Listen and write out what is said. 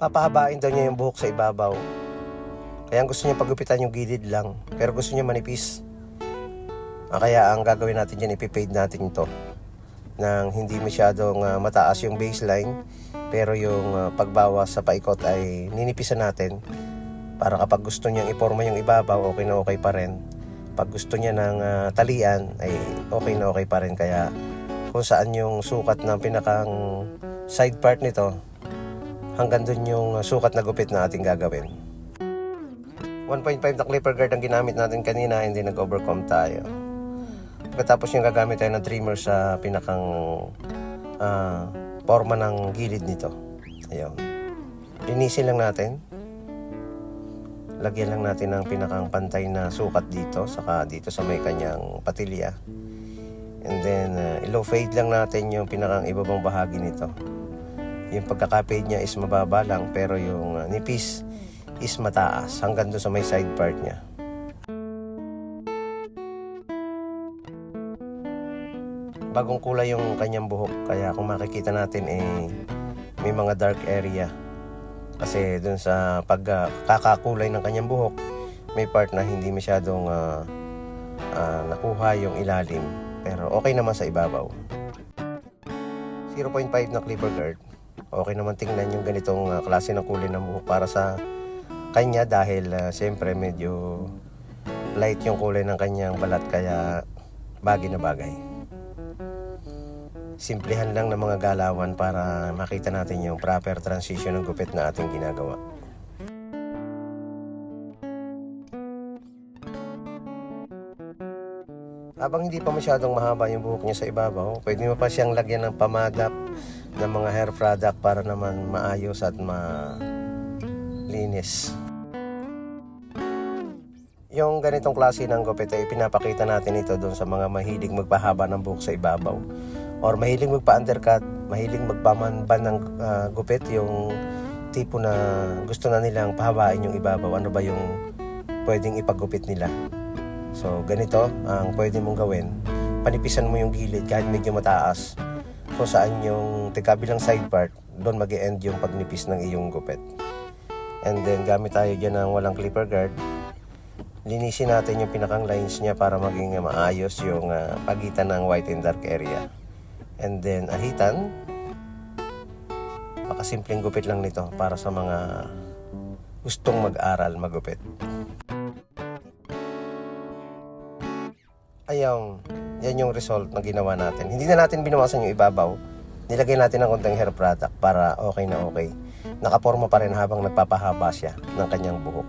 Papahabain daw niya yung buhok sa ibabaw. Kaya gusto niya pagupitan yung gilid lang, pero gusto niya manipis. Kaya ang gagawin natin dyan, ipipade natin ito nang hindi masyadong mataas yung baseline, pero yung pagbawas sa paikot ay ninipisan natin para kapag gusto niyang iporma yung ibabaw, okay na okay pa rin. Pag gusto niya ng talian ay okay na okay pa rin. Kaya kung saan yung sukat ng pinakang side part nito, hanggang dun yung sukat na gupit na ating gagawin. 1.5 na clipper guard ang ginamit natin kanina, hindi nag-overcome tayo. Pagkatapos yung gagamit tayo ng trimmer sa pinakang forma ng gilid nito. Ayun. Linisin lang natin. Lagyan lang natin ng pinakang pantay na sukat dito, saka dito sa may kanyang patilya. And then, low fade lang natin yung pinakang ibabang bahagi nito. Yung pagkaka-fade niya is mababa lang, pero yung nipis is mataas hanggang doon sa may side part niya. Bagong kulay yung kanyang buhok, kaya kung makikita natin may mga dark area. Kasi dun sa pagkakakulay ng kanyang buhok, may part na hindi masyadong nakuha yung ilalim. Pero okay naman sa ibabaw. 0.5 na clipper guard. Okay naman tingnan yung ganitong klase ng kulay ng buhok para sa kanya dahil siyempre medyo light yung kulay ng kanyang balat, kaya bagay na bagay. Simplihan lang ng mga galawan para makita natin yung proper transition ng gupit na ating ginagawa. Habang hindi pa masyadong mahaba yung buhok niya sa ibabaw, pwede mo pa siyang lagyan ng pamadap ng mga hair product para naman maayos at malinis. Yung ganitong klase ng gupit ay pinapakita natin ito doon sa mga mahilig magpahaba ng buhok sa ibabaw, or mahilig magpa-undercut, mahilig magpamanban ng gupit, yung tipo na gusto na nilang pahabain yung ibabaw. Ano ba yung pwedeng ipagupit nila? So ganito ang pwede mong gawin. Panipisan mo yung gilid kahit medyo mataas, kung saan yung kabilang side part, doon mag-e-end yung pagnipis ng iyong gupit. And then gamit tayo dyan ng walang clipper guard. Linisin natin yung pinakang lines niya para maging maayos yung pagitan ng white and dark area. And then ahitan. Simpleng gupit lang nito para sa mga gustong mag-aral magupit. Ayun, yan yung result na ginawa natin. Hindi na natin binawasan yung ibabaw. Nilagay natin ng konting hair product para okay na okay. Nakaporma pa rin habang nagpapahaba siya ng kanyang buhok.